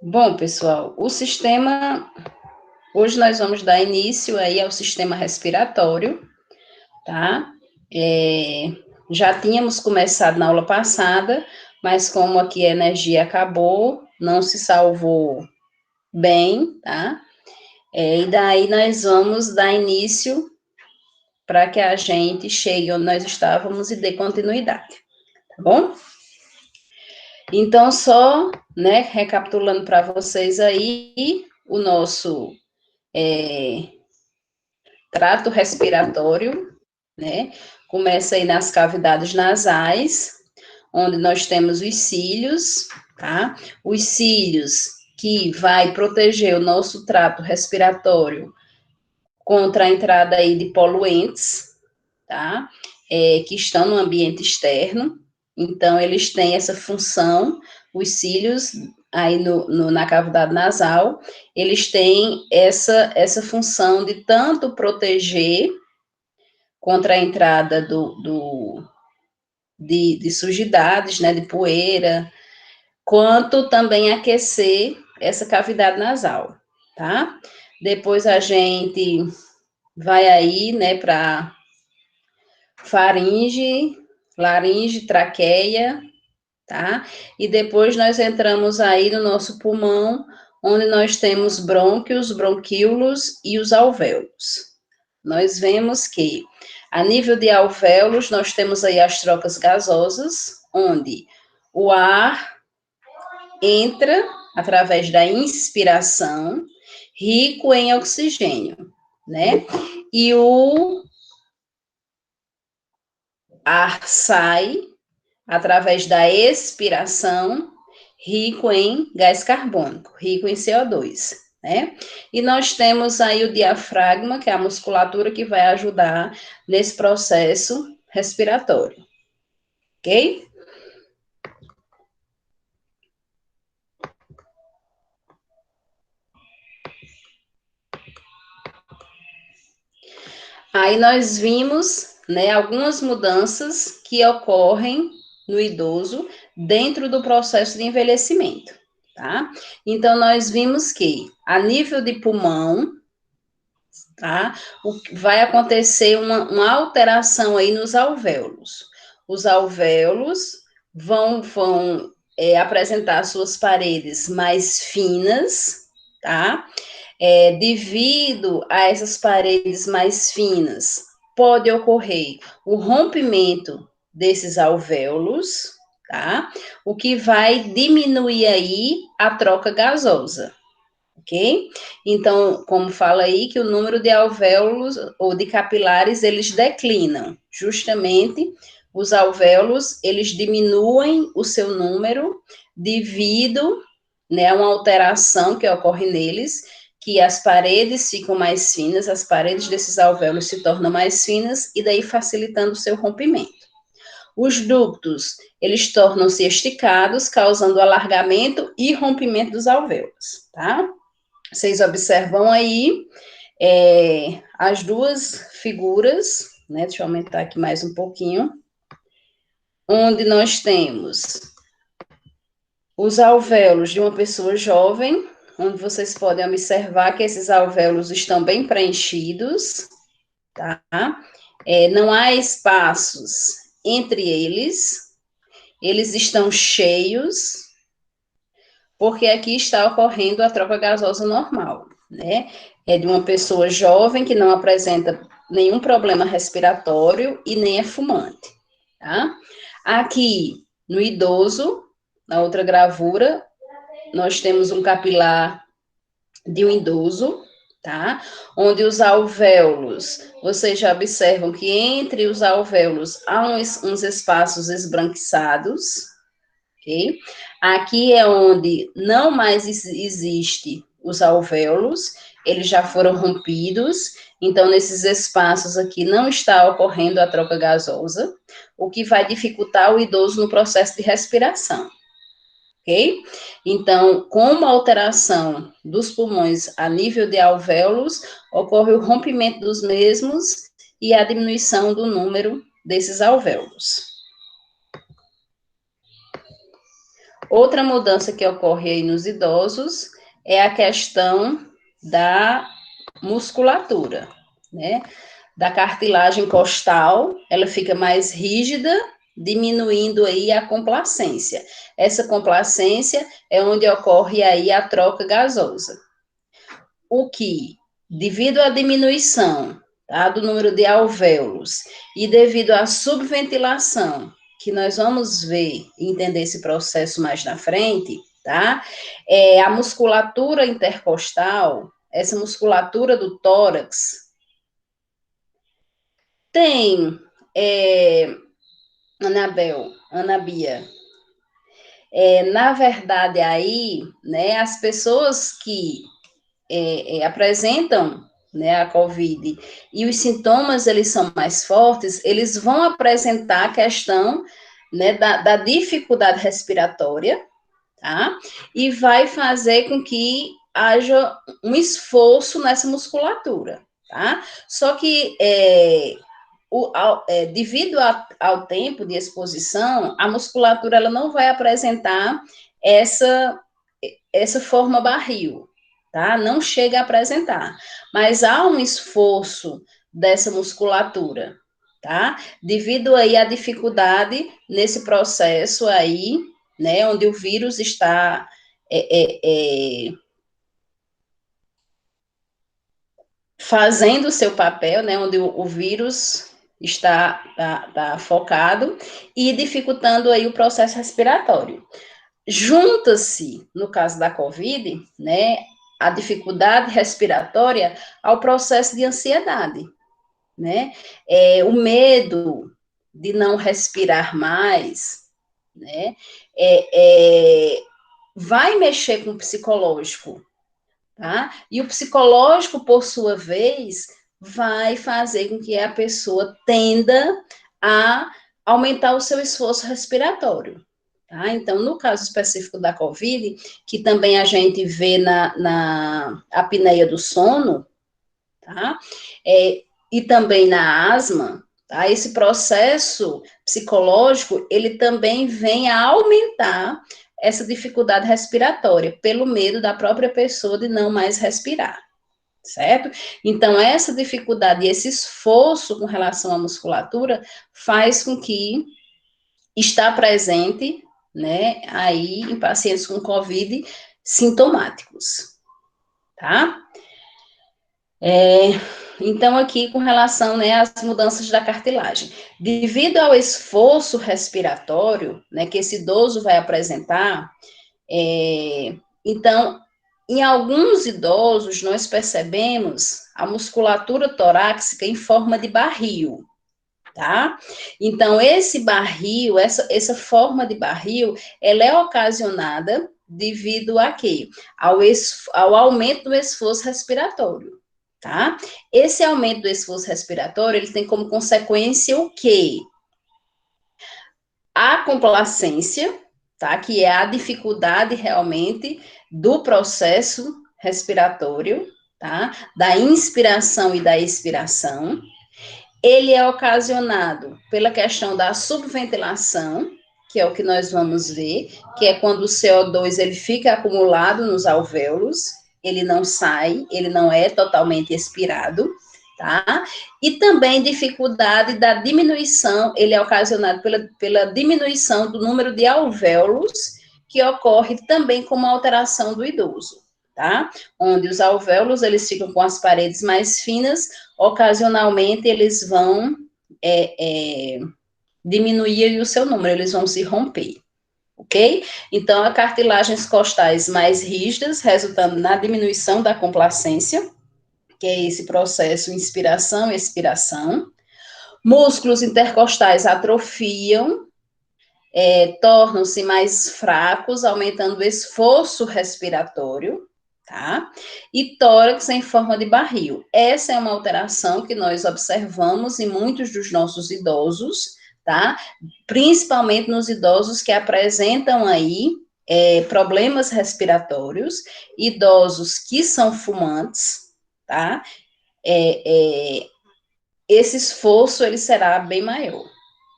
Bom, pessoal, o sistema, hoje nós vamos dar início aí ao sistema respiratório, tá? Já tínhamos começado na aula passada, mas como aqui a energia acabou, não se salvou bem, tá? E daí nós vamos dar início para que a gente chegue onde nós estávamos e dê continuidade, tá bom? Então, só, né, recapitulando para vocês aí, o nosso trato respiratório, né? Começa aí nas cavidades nasais, onde nós temos os cílios, tá? Os cílios que vai proteger o nosso trato respiratório contra a entrada aí de poluentes, tá? Que estão no ambiente externo. Então, eles têm essa função, os cílios aí na cavidade nasal, eles têm essa função de tanto proteger contra a entrada de sujidades, né, de poeira, quanto também aquecer essa cavidade nasal, tá? Depois a gente vai aí, né, para faringe, laringe, traqueia, tá? E depois nós entramos aí no nosso pulmão, onde nós temos brônquios, bronquíolos e os alvéolos. Nós vemos que, a nível de alvéolos, nós temos aí as trocas gasosas, onde o ar entra através da inspiração, rico em oxigênio, né? E o ar sai através da expiração, rico em gás carbônico, rico em CO2, né? E nós temos aí o diafragma, que é a musculatura que vai ajudar nesse processo respiratório, ok? Aí nós vimos, né, algumas mudanças que ocorrem no idoso dentro do processo de envelhecimento, tá? Então nós vimos que a nível de pulmão, tá? Vai acontecer uma alteração aí nos alvéolos. Os alvéolos vão apresentar suas paredes mais finas, tá? Devido a essas paredes mais finas, pode ocorrer o rompimento desses alvéolos, tá? O que vai diminuir aí a troca gasosa, ok? Então, como fala aí, que o número de alvéolos ou de capilares, eles declinam. Justamente, os alvéolos, eles diminuem o seu número devido, né, a uma alteração que ocorre neles, que as paredes ficam mais finas, as paredes desses alvéolos se tornam mais finas, e daí facilitando o seu rompimento. Os ductos, eles tornam-se esticados, causando alargamento e rompimento dos alvéolos, tá? Vocês observam aí as duas figuras, né? Deixa eu aumentar aqui mais um pouquinho, onde nós temos os alvéolos de uma pessoa jovem, onde vocês podem observar que esses alvéolos estão bem preenchidos, tá? Não há espaços entre eles estão cheios, porque aqui está ocorrendo a troca gasosa normal, né? É de uma pessoa jovem que não apresenta nenhum problema respiratório e nem é fumante, tá? Aqui, no idoso, na outra gravura, nós temos um capilar de um idoso, tá? Onde os alvéolos, vocês já observam que entre os alvéolos há uns espaços esbranquiçados, ok? Aqui é onde não mais existe os alvéolos, eles já foram rompidos, então nesses espaços aqui não está ocorrendo a troca gasosa, o que vai dificultar o idoso no processo de respiração, ok? Então, com a alteração dos pulmões a nível de alvéolos, ocorre o rompimento dos mesmos e a diminuição do número desses alvéolos. Outra mudança que ocorre aí nos idosos é a questão da musculatura, né? Da cartilagem costal, ela fica mais rígida, diminuindo aí a complacência. Essa complacência é onde ocorre aí a troca gasosa. O que, devido à diminuição, tá, do número de alvéolos e devido à subventilação, que nós vamos ver e entender esse processo mais na frente, tá? A musculatura intercostal, essa musculatura do tórax, tem, Ana Bia, na verdade aí, né, as pessoas que apresentam, né, a COVID e os sintomas eles são mais fortes, eles vão apresentar a questão, né, da dificuldade respiratória, tá? E vai fazer com que haja um esforço nessa musculatura, tá? Só que devido ao tempo de exposição, a musculatura ela não vai apresentar essa, essa forma barril, tá? Não chega a apresentar, mas há um esforço dessa musculatura, tá? Devido aí à dificuldade nesse processo aí, né, onde o vírus está fazendo o seu papel, né, onde o vírus está focado e dificultando aí o processo respiratório. Junta-se, no caso da COVID, né, a dificuldade respiratória ao processo de ansiedade, né? O medo de não respirar mais, né? Vai mexer com o psicológico, tá? E o psicológico, por sua vez, vai fazer com que a pessoa tenda a aumentar o seu esforço respiratório. Tá? Então, no caso específico da COVID, que também a gente vê na apneia do sono, tá? E também na asma, tá? Esse processo psicológico, ele também vem a aumentar essa dificuldade respiratória, pelo medo da própria pessoa de não mais respirar, certo? Então, essa dificuldade e esse esforço com relação à musculatura faz com que está presente, né, aí em pacientes com COVID sintomáticos, tá? Então, aqui com relação, né, às mudanças da cartilagem. Devido ao esforço respiratório, né, que esse idoso vai apresentar, então, em alguns idosos, nós percebemos a musculatura torácica em forma de barril, tá? Então, esse barril, essa forma de barril, ela é ocasionada devido a quê? Ao aumento do esforço respiratório, tá? Esse aumento do esforço respiratório, ele tem como consequência o quê? A complacência, tá? Que é a dificuldade realmente do processo respiratório, tá? Da inspiração e da expiração. Ele é ocasionado pela questão da subventilação, que é o que nós vamos ver, que é quando o CO2 ele fica acumulado nos alvéolos, ele não sai, ele não é totalmente expirado, tá? E também dificuldade da diminuição, ele é ocasionado pela diminuição do número de alvéolos, que ocorre também como alteração do idoso, tá? Onde os alvéolos, eles ficam com as paredes mais finas, ocasionalmente eles vão diminuir o seu número, eles vão se romper, ok? Então, a cartilagens costais mais rígidas, resultando na diminuição da complacência, que é esse processo inspiração e expiração. Músculos intercostais atrofiam, tornam-se mais fracos, aumentando o esforço respiratório, tá? E tórax em forma de barril. Essa é uma alteração que nós observamos em muitos dos nossos idosos, tá? Principalmente nos idosos que apresentam aí problemas respiratórios, idosos que são fumantes, tá? Esse esforço ele será bem maior.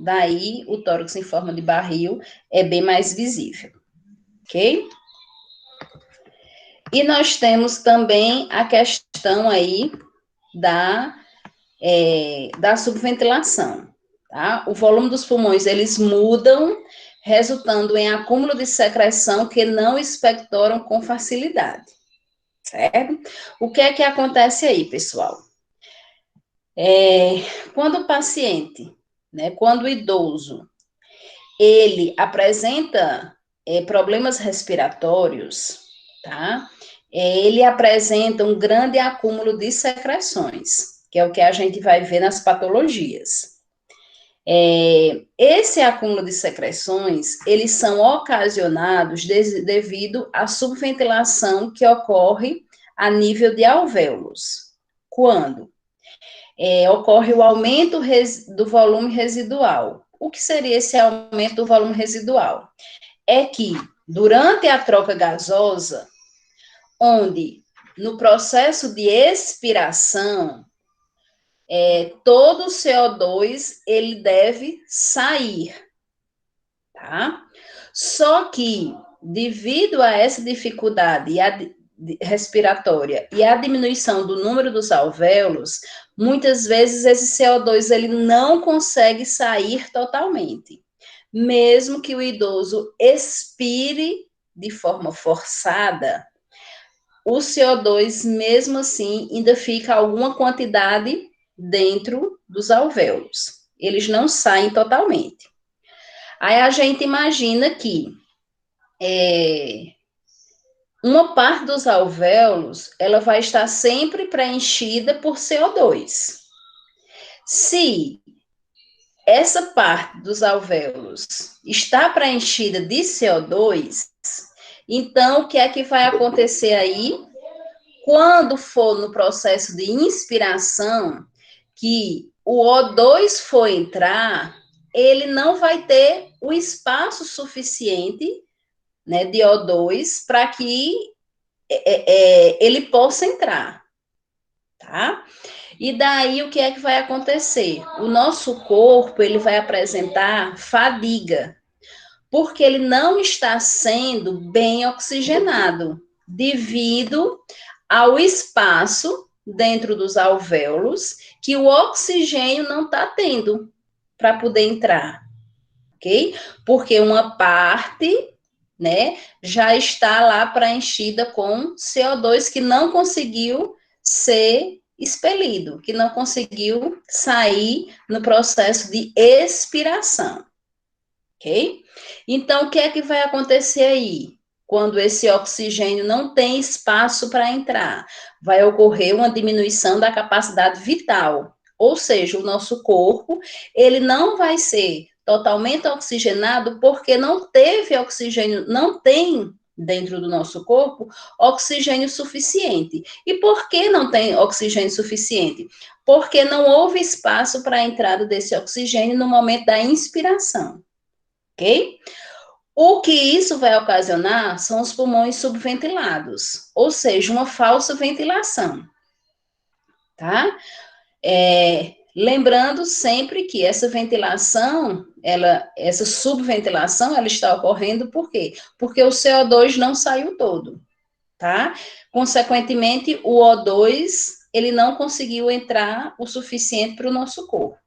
Daí o tórax em forma de barril é bem mais visível. ok? E nós temos também a questão aí da subventilação, tá? O volume dos pulmões, eles mudam, resultando em acúmulo de secreção que não expectoram com facilidade, certo? O que é que acontece aí, pessoal? Quando o paciente, né, quando o idoso, ele apresenta problemas respiratórios, tá? Ele apresenta um grande acúmulo de secreções, que é o que a gente vai ver nas patologias. Esse acúmulo de secreções, eles são ocasionados devido à subventilação que ocorre a nível de alvéolos. Quando? Ocorre o aumento do volume residual. O que seria esse aumento do volume residual? É que, durante a troca gasosa, onde no processo de expiração, todo o CO2 ele deve sair, tá? Só que, devido a essa dificuldade respiratória e a diminuição do número dos alvéolos, muitas vezes esse CO2 ele não consegue sair totalmente. Mesmo que o idoso expire de forma forçada, o CO2, mesmo assim, ainda fica alguma quantidade dentro dos alvéolos. Eles não saem totalmente. Aí a gente imagina que uma parte dos alvéolos, ela vai estar sempre preenchida por CO2. Se essa parte dos alvéolos está preenchida de CO2, então o que é que vai acontecer aí? Quando for no processo de inspiração, que o O2 for entrar, ele não vai ter o espaço suficiente, né, de O2 para que ele possa entrar, tá? E daí o que é que vai acontecer? O nosso corpo ele vai apresentar fadiga, porque ele não está sendo bem oxigenado, devido ao espaço dentro dos alvéolos que o oxigênio não está tendo para poder entrar, ok? Porque uma parte, né, já está lá preenchida com CO2 que não conseguiu ser expelido, que não conseguiu sair no processo de expiração, ok? Então, o que é que vai acontecer aí? Quando esse oxigênio não tem espaço para entrar, vai ocorrer uma diminuição da capacidade vital, ou seja, o nosso corpo, ele não vai ser totalmente oxigenado porque não teve oxigênio, não tem dentro do nosso corpo oxigênio suficiente. E por que não tem oxigênio suficiente? Porque não houve espaço para a entrada desse oxigênio no momento da inspiração, ok? O que isso vai ocasionar são os pulmões subventilados, ou seja, uma falsa ventilação, tá? Lembrando sempre que essa ventilação, essa subventilação, ela está ocorrendo por quê? Porque o CO2 não saiu todo, tá? Consequentemente, o O2, ele não conseguiu entrar o suficiente para o nosso corpo.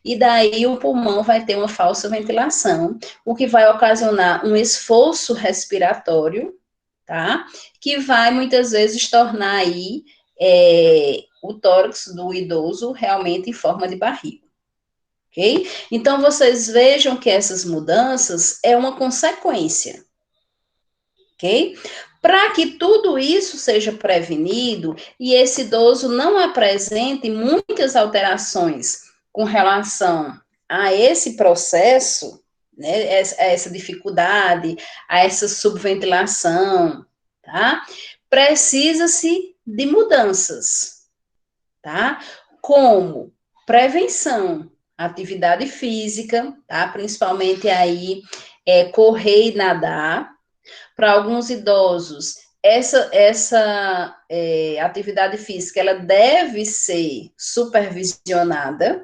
E daí o pulmão vai ter uma falsa ventilação, o que vai ocasionar um esforço respiratório, tá? Que vai muitas vezes tornar aí o tórax do idoso realmente em forma de barriga, ok? Então vocês vejam que essas mudanças é uma consequência, ok? Para que tudo isso seja prevenido e esse idoso não apresente muitas alterações com relação a esse processo, né, a essa dificuldade, a essa subventilação, tá? Precisa-se de mudanças, tá? Como prevenção, atividade física, tá? Principalmente aí, correr e nadar. Para alguns idosos, essa atividade física, ela deve ser supervisionada,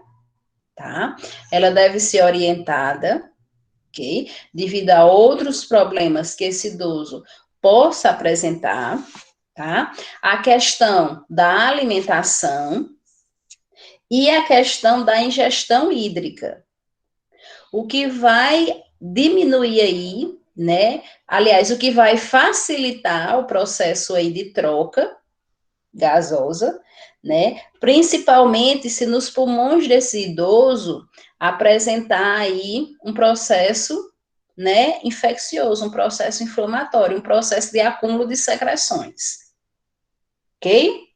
tá? Ela deve ser orientada, ok? Devido a outros problemas que esse idoso possa apresentar, tá? A questão da alimentação e a questão da ingestão hídrica. O que vai diminuir aí, né? Aliás, o que vai facilitar o processo aí de troca gasosa, né? Principalmente se nos pulmões desse idoso apresentar aí um processo, né, infeccioso, um processo inflamatório, um processo de acúmulo de secreções. Ok?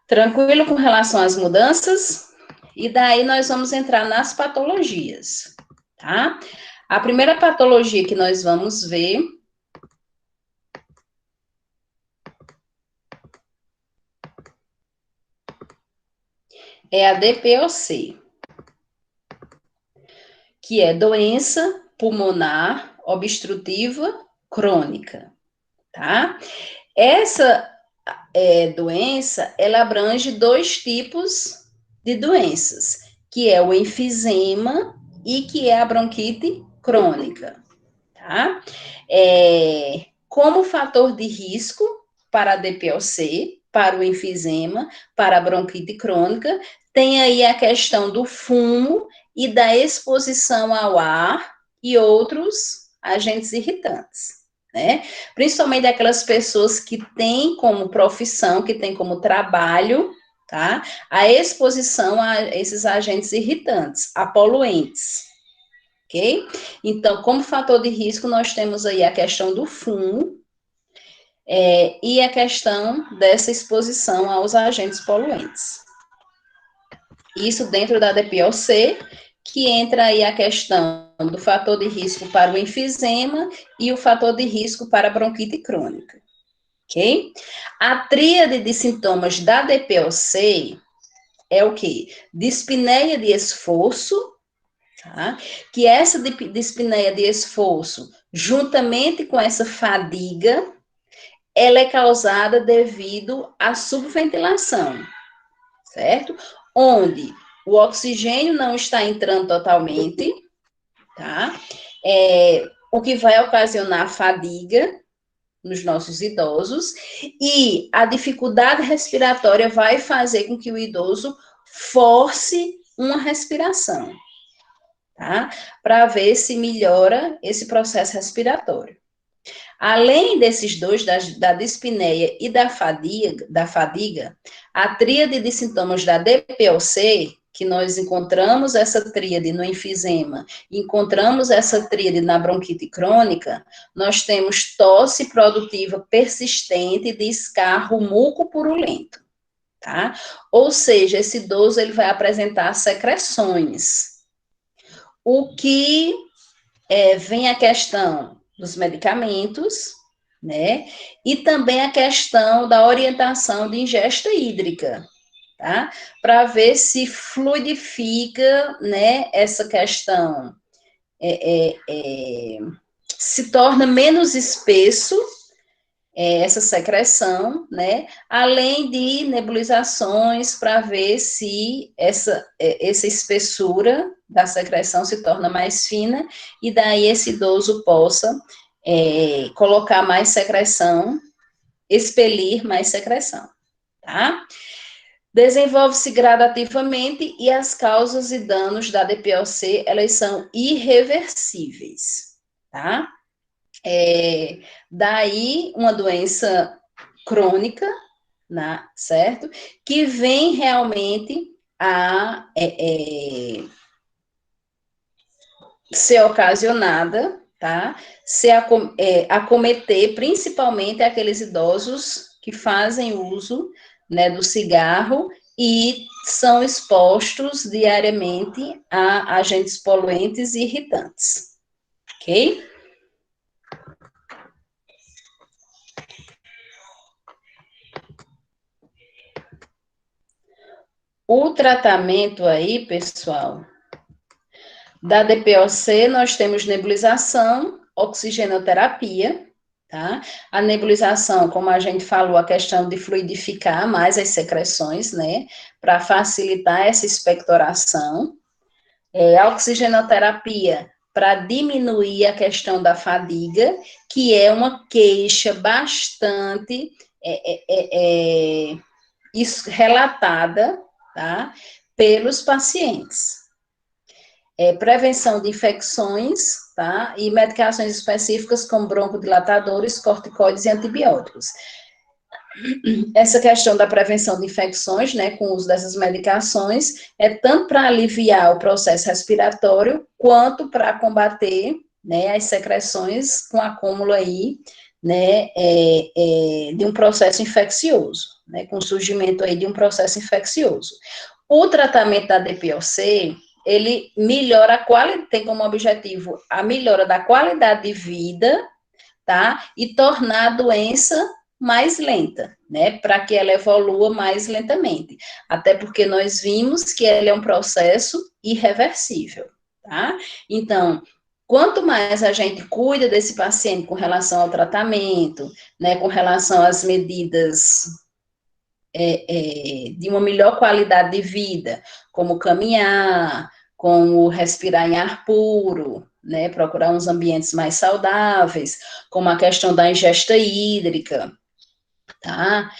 Tranquilo com relação às mudanças? E daí nós vamos entrar nas patologias, tá? A primeira patologia que nós vamos ver é a DPOC, que é doença pulmonar obstrutiva crônica, tá? Essa doença, ela abrange dois tipos de doenças, que é o enfisema e que é a bronquite crônica, tá? Como fator de risco para a DPOC, para o enfisema, para a bronquite crônica, tem aí a questão do fumo e da exposição ao ar e outros agentes irritantes, né? Principalmente aquelas pessoas que têm como profissão, que têm como trabalho, tá? A exposição a esses agentes irritantes, a poluentes, ok? Então, como fator de risco, nós temos aí a questão do fumo, e a questão dessa exposição aos agentes poluentes. Isso dentro da DPOC, que entra aí a questão do fator de risco para o enfisema e o fator de risco para a bronquite crônica, ok? A tríade de sintomas da DPOC é o quê? Dispneia de esforço, tá? Que essa dispneia de esforço, juntamente com essa fadiga, ela é causada devido à subventilação, certo? Onde o oxigênio não está entrando totalmente, tá? O que vai ocasionar fadiga nos nossos idosos, e a dificuldade respiratória vai fazer com que o idoso force uma respiração, tá? Para ver se melhora esse processo respiratório. Além desses dois, da dispneia e da fadiga, a tríade de sintomas da DPOC, que nós encontramos essa tríade no enfisema, encontramos essa tríade na bronquite crônica, nós temos tosse produtiva persistente de escarro mucopurulento, tá? Ou seja, esse idoso ele vai apresentar secreções. O que vem a questão dos medicamentos, né? E também a questão da orientação de ingesta hídrica, tá? Para ver se fluidifica, né? Essa questão se torna menos espesso essa secreção, né? Além de nebulizações para ver se essa espessura da secreção se torna mais fina e daí esse idoso possa colocar mais secreção, expelir mais secreção, tá? Desenvolve-se gradativamente e as causas e danos da DPOC, elas são irreversíveis, tá? Daí uma doença crônica, né, certo? Que vem realmente a ser ocasionada, tá? Acometer principalmente aqueles idosos que fazem uso, né, do cigarro e são expostos diariamente a agentes poluentes e irritantes, ok? O tratamento aí, pessoal, da DPOC, nós temos nebulização, oxigenoterapia, tá? A nebulização, como a gente falou, a questão de fluidificar mais as secreções, né? Para facilitar essa expectoração. A oxigenoterapia para diminuir a questão da fadiga, que é uma queixa bastante relatada, tá, pelos pacientes. Prevenção de infecções, tá, e medicações específicas como broncodilatadores, corticoides e antibióticos. Essa questão da prevenção de infecções, né, com o uso dessas medicações, é tanto para aliviar o processo respiratório, quanto para combater, né, as secreções com acúmulo aí, né, de um processo infeccioso, né, com o surgimento aí de um processo infeccioso. O tratamento da DPOC, ele melhora a qualidade, tem como objetivo a melhora da qualidade de vida, tá, e tornar a doença mais lenta, né, para que ela evolua mais lentamente, até porque nós vimos que ele é um processo irreversível, tá? Então, quanto mais a gente cuida desse paciente com relação ao tratamento, né, com relação às medidas de uma melhor qualidade de vida, como caminhar, como respirar em ar puro, né, procurar uns ambientes mais saudáveis, como a questão da ingesta hídrica, tá?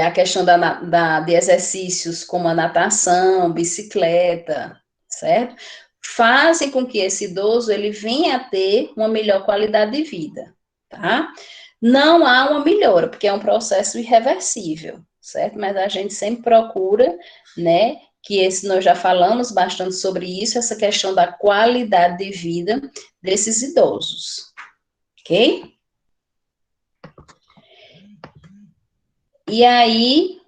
A questão de exercícios como a natação, bicicleta, certo? Fazem com que esse idoso ele venha a ter uma melhor qualidade de vida, tá? Não há uma melhora, porque é um processo irreversível, certo? Mas a gente sempre procura, né, nós já falamos bastante sobre isso, essa questão da qualidade de vida desses idosos, ok? E aí,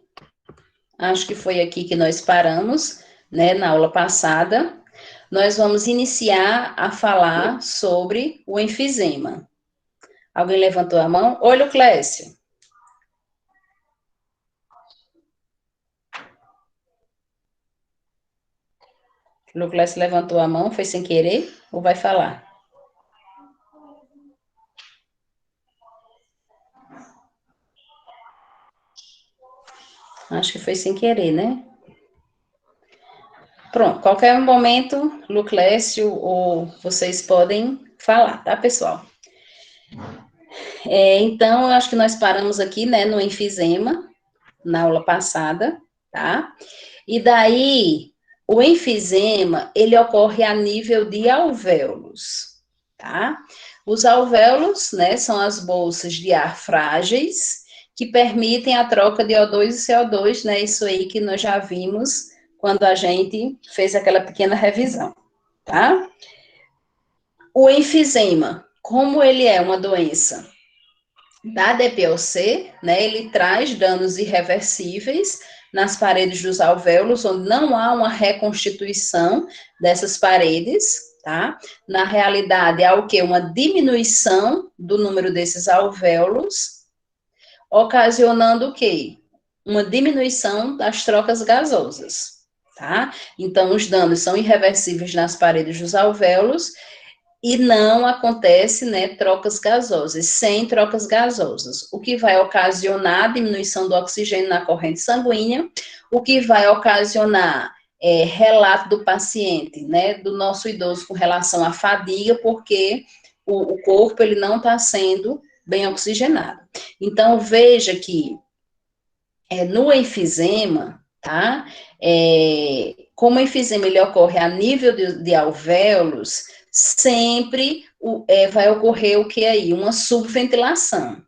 acho que foi aqui que nós paramos, né, na aula passada. Nós vamos iniciar a falar sobre o enfisema. Alguém levantou a mão? Oi, Luclécio. Luclécio levantou a mão, foi sem querer ou vai falar? Acho que foi sem querer, né? Pronto, qualquer momento, Luclécio ou vocês podem falar, tá, pessoal? Então, eu acho que nós paramos aqui, né, no enfisema, na aula passada, tá? E daí, o enfisema, ele ocorre a nível de alvéolos, tá? Os alvéolos, né, são as bolsas de ar frágeis que permitem a troca de O2 e CO2, né? Isso aí que nós já vimos quando a gente fez aquela pequena revisão, tá? O enfisema, como ele é uma doença da DPOC, né, ele traz danos irreversíveis nas paredes dos alvéolos, onde não há uma reconstituição dessas paredes, tá? Na realidade, há o quê? Uma diminuição do número desses alvéolos, ocasionando o quê? Uma diminuição das trocas gasosas, tá? Então, os danos são irreversíveis nas paredes dos alvéolos, e não acontece, né, trocas gasosas, sem trocas gasosas, o que vai ocasionar a diminuição do oxigênio na corrente sanguínea, o que vai ocasionar relato do paciente, né, do nosso idoso com relação à fadiga, porque o corpo, ele não está sendo bem oxigenado. Então, veja que no enfisema, tá, como o enfisema ele ocorre a nível de alvéolos, sempre vai ocorrer o que aí? Uma subventilação,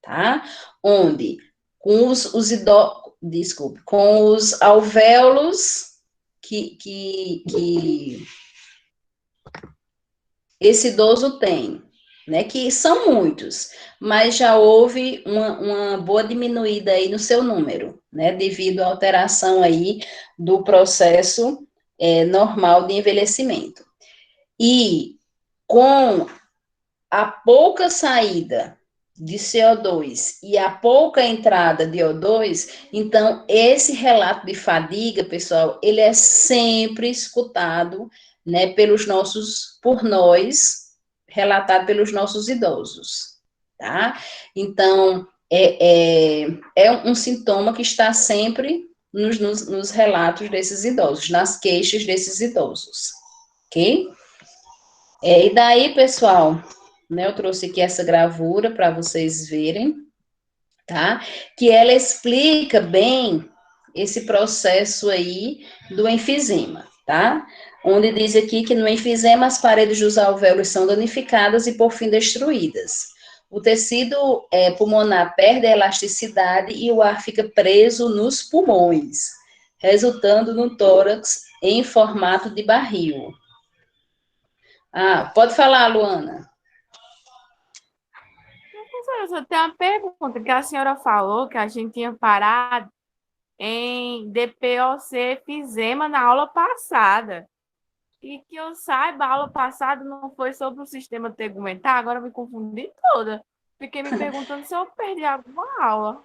tá? Onde com os alvéolos que esse idoso tem, né? Que são muitos, mas já houve uma boa diminuída aí no seu número, né? Devido à alteração aí do processo normal de envelhecimento. E com a pouca saída de CO2 e a pouca entrada de O2, então esse relato de fadiga, pessoal, ele é sempre escutado, né, por nós, relatado pelos nossos idosos, tá? Então, é um sintoma que está sempre nos relatos desses idosos, nas queixas desses idosos, ok? E daí, pessoal, né, eu trouxe aqui essa gravura para vocês verem, tá? Que ela explica bem esse processo aí do enfisema, tá? Onde diz aqui que no enfisema as paredes dos alvéolos são danificadas e, por fim, destruídas. O tecido pulmonar perde a elasticidade e o ar fica preso nos pulmões, resultando no tórax em formato de barril. Ah, pode falar, Luana. Professora, eu só tenho uma pergunta, que a senhora falou que a gente tinha parado em DPOC efizema na aula passada. E que eu saiba, a aula passada não foi sobre o sistema tegumentar, agora eu me confundi toda. Fiquei me perguntando se eu perdi alguma aula.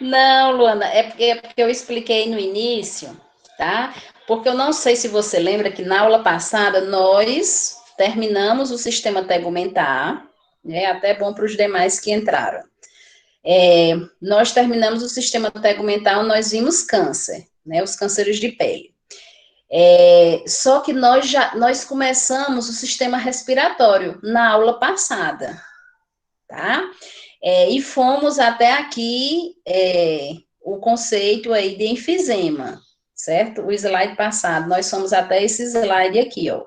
Não, Luana, é porque eu expliquei no início, tá? Porque eu não sei se você lembra que na aula passada nós terminamos o sistema tegumentar, né? Até bom para os demais que entraram. Nós terminamos o sistema tegumentar, nós vimos câncer, né? Os cânceres de pele. Só que nós começamos o sistema respiratório na aula passada, tá? E fomos até aqui o conceito aí de enfisema, certo? O slide passado, nós fomos até esse slide aqui, ó.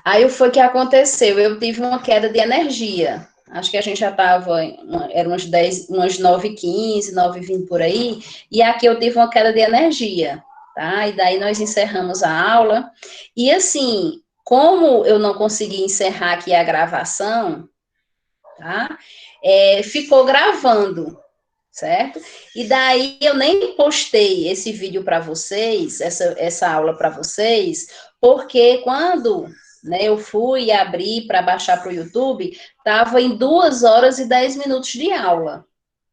Aí foi que aconteceu, eu tive uma queda de energia. Acho que a gente já estava, era umas 10, umas 9h15, 9h20 por aí, e aqui eu tive uma queda de energia, tá? E daí nós encerramos a aula, e assim, como eu não consegui encerrar aqui a gravação, tá? Ficou gravando, certo? E daí eu nem postei esse vídeo para vocês, essa aula para vocês, porque quando eu fui abrir para baixar para o YouTube, estava em 2 horas e 10 minutos de aula,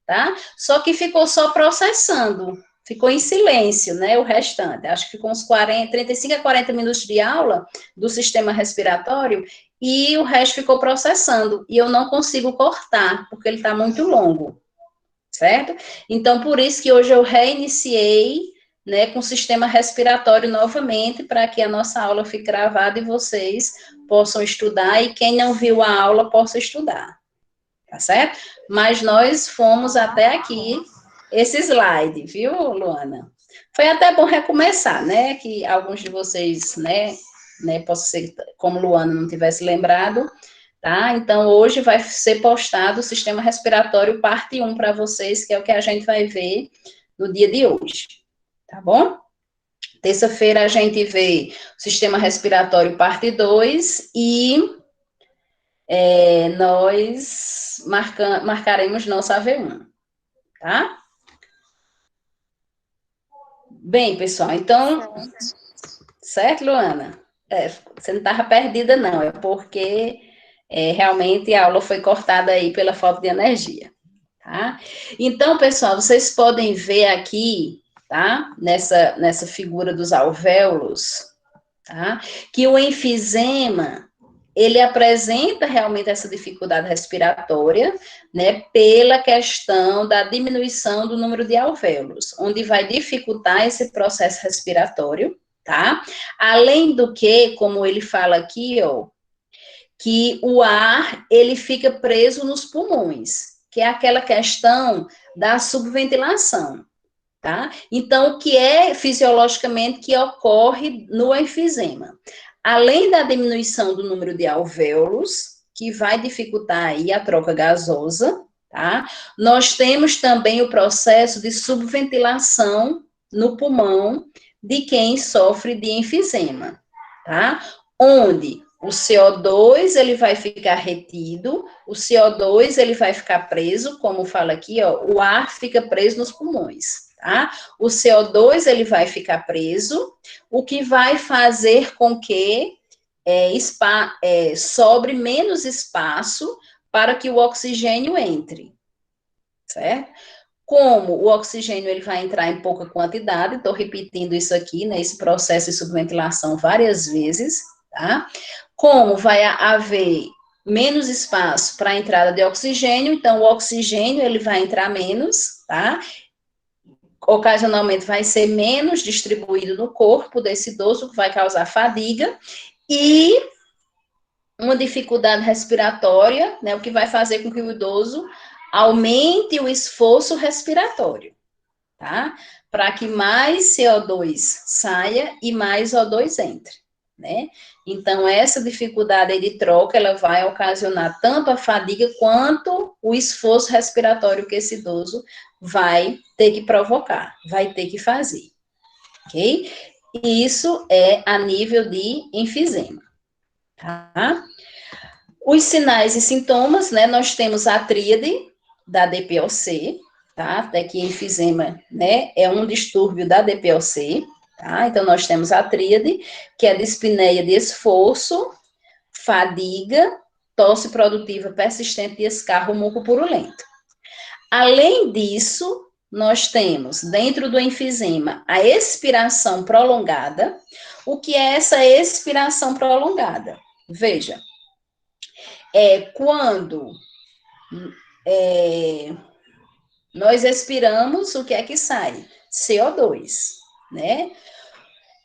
tá? Só que ficou só processando, ficou em silêncio, né, o restante. Acho que ficou uns 35 a 40 minutos de aula do sistema respiratório e o resto ficou processando. E eu não consigo cortar, porque ele está muito longo, certo? Então, por isso que hoje eu reiniciei, né, com o sistema respiratório novamente, para que a nossa aula fique gravada e vocês possam estudar, e quem não viu a aula possa estudar, tá certo? Mas nós fomos até aqui, esse slide, viu, Luana? Foi até bom recomeçar, né, que alguns de vocês, possa ser, como Luana não tivesse lembrado, tá? Então, hoje vai ser postado o sistema respiratório parte 1 para vocês, que é o que a gente vai ver no dia de hoje, tá bom? Terça-feira a gente vê o sistema respiratório parte 2 e nós marcaremos nossa AV1, tá? Bem, pessoal, então, certo, Luana? Você não estava perdida, não, é porque realmente a aula foi cortada aí pela falta de energia, tá? Então, pessoal, vocês podem ver aqui, tá? Nessa figura dos alvéolos, tá? Que o enfisema, ele apresenta realmente essa dificuldade respiratória, né, pela questão da diminuição do número de alvéolos, onde vai dificultar esse processo respiratório, tá? Além do que, como ele fala aqui, ó, que o ar, ele fica preso nos pulmões, que é aquela questão da subventilação, tá? Então, o que é fisiologicamente que ocorre no enfisema? Além da diminuição do número de alvéolos, que vai dificultar aí a troca gasosa, tá? Nós temos também o processo de subventilação no pulmão de quem sofre de enfisema, tá? Onde o CO2 ele vai ficar retido, o CO2 ele vai ficar preso, como fala aqui, ó, o ar fica preso nos pulmões, tá? O CO2 ele vai ficar preso, o que vai fazer com que sobre menos espaço para que o oxigênio entre, certo? Como o oxigênio ele vai entrar em pouca quantidade, estou repetindo isso aqui, né, esse processo de subventilação várias vezes, tá? Como vai haver menos espaço para a entrada de oxigênio, então o oxigênio ele vai entrar menos, tá? ocasionalmente vai ser menos distribuído no corpo desse idoso, o que vai causar fadiga, e uma dificuldade respiratória, né, o que vai fazer com que o idoso aumente o esforço respiratório, tá? Para que mais CO2 saia e mais O2 entre, né? Então, essa dificuldade aí de troca, ela vai ocasionar tanto a fadiga quanto o esforço respiratório que esse idoso vai ter que provocar, vai ter que fazer, ok? Isso é a nível de enfisema, tá? Os sinais e sintomas, né, nós temos a tríade da DPOC, tá? Até que enfisema, né, é um distúrbio da DPOC, tá? Então, nós temos a tríade, que é a dispneia de esforço, fadiga, tosse produtiva persistente e escarro mucopurulento. Além disso, nós temos, dentro do enfisema, a expiração prolongada. O que é essa expiração prolongada? Veja, quando nós expiramos, o que é que sai? CO2, né?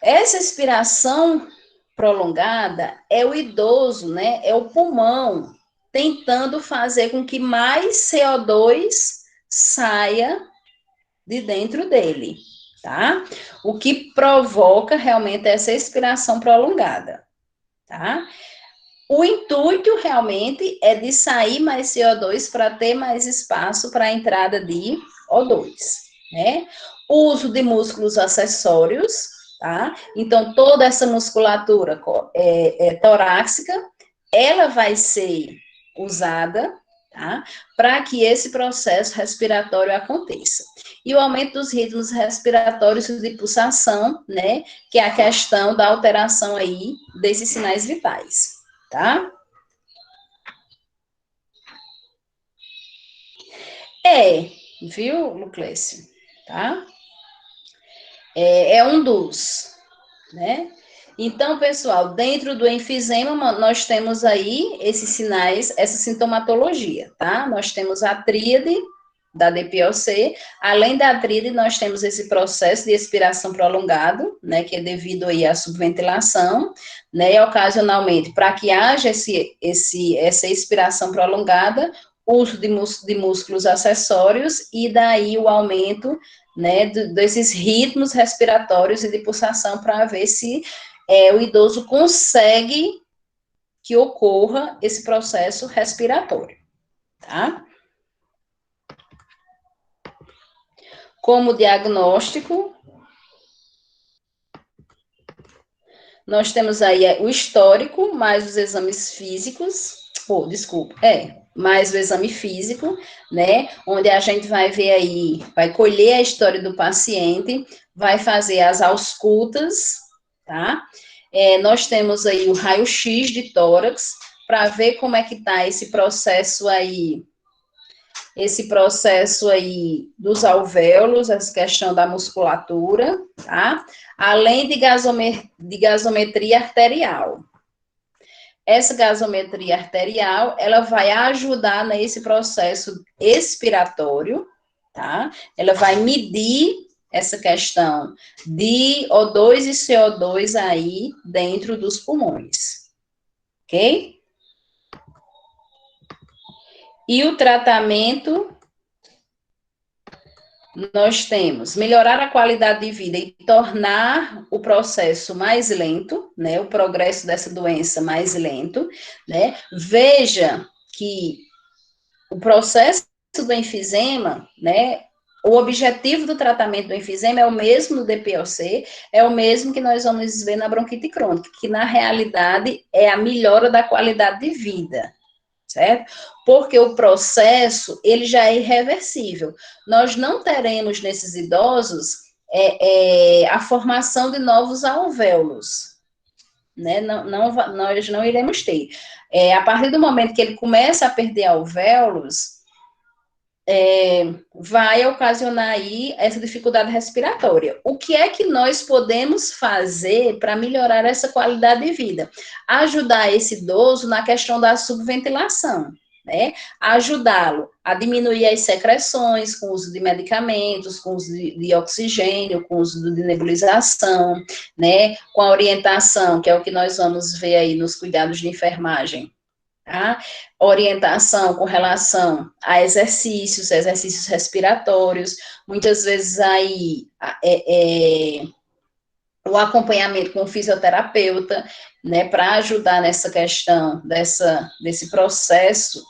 Essa expiração prolongada é o idoso, né? É o pulmão tentando fazer com que mais CO2 saia de dentro dele, tá? O que provoca realmente essa expiração prolongada, tá? O intuito realmente é de sair mais CO2 para ter mais espaço para a entrada de O2, né? O uso de músculos acessórios, tá? Então, toda essa musculatura torácica, ela vai ser usada, tá? Para que esse processo respiratório aconteça. E o aumento dos ritmos respiratórios de pulsação, né? Que é a questão da alteração aí desses sinais vitais. Tá? Viu, Luclécio? Tá? É um dos, né? Então, pessoal, dentro do enfisema, nós temos aí esses sinais, essa sintomatologia, tá? Nós temos a tríade da DPOC, além da tríade, nós temos esse processo de expiração prolongado, né, que é devido aí à subventilação, né, e ocasionalmente, para que haja essa expiração prolongada, uso de músculos acessórios, e daí o aumento, né, desses ritmos respiratórios e de pulsação, para ver se o idoso consegue que ocorra esse processo respiratório, tá? Como diagnóstico, nós temos aí o histórico, mais os exames físicos, mais o exame físico, né, onde a gente vai ver aí, vai colher a história do paciente, vai fazer as auscultas, tá? Nós temos aí o raio-x de tórax, para ver como é que tá esse processo aí dos alvéolos, essa questão da musculatura, tá? Além de gasometria arterial. Essa gasometria arterial, ela vai ajudar nesse processo expiratório, tá? Ela vai medir essa questão de O2 e CO2 aí dentro dos pulmões, ok? E o tratamento, nós temos melhorar a qualidade de vida e tornar o processo mais lento, né, o progresso dessa doença mais lento, né? Veja que o processo do enfisema, né, o objetivo do tratamento do enfisema é o mesmo no DPOC, é o mesmo que nós vamos ver na bronquite crônica, que na realidade é a melhora da qualidade de vida, certo? Porque o processo, ele já é irreversível. Nós não teremos nesses idosos a formação de novos alvéolos, né? Nós não iremos ter. A partir do momento que ele começa a perder alvéolos, vai ocasionar aí essa dificuldade respiratória. O que é que nós podemos fazer para melhorar essa qualidade de vida? Ajudar esse idoso na questão da subventilação, né? Ajudá-lo a diminuir as secreções com o uso de medicamentos, com o uso de oxigênio, com o uso de nebulização, né? Com a orientação, que é o que nós vamos ver aí nos cuidados de enfermagem, tá? Orientação com relação a exercícios respiratórios, muitas vezes aí o acompanhamento com o fisioterapeuta, né, para ajudar nessa questão desse processo,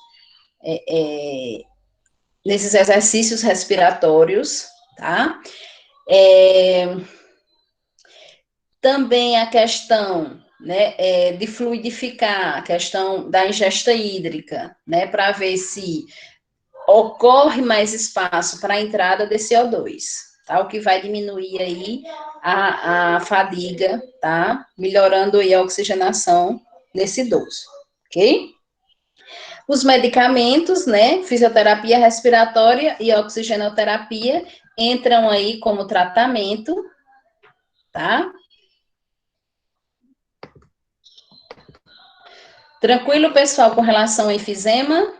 nesses exercícios respiratórios, tá? Também a questão, né, de fluidificar, a questão da ingesta hídrica, né, para ver se ocorre mais espaço para a entrada de CO2, tá? O que vai diminuir aí a fadiga, tá? Melhorando aí a oxigenação nesse idoso, ok? Os medicamentos, né? Fisioterapia respiratória e oxigenoterapia entram aí como tratamento, tá? Tranquilo, pessoal, com relação ao enfisema?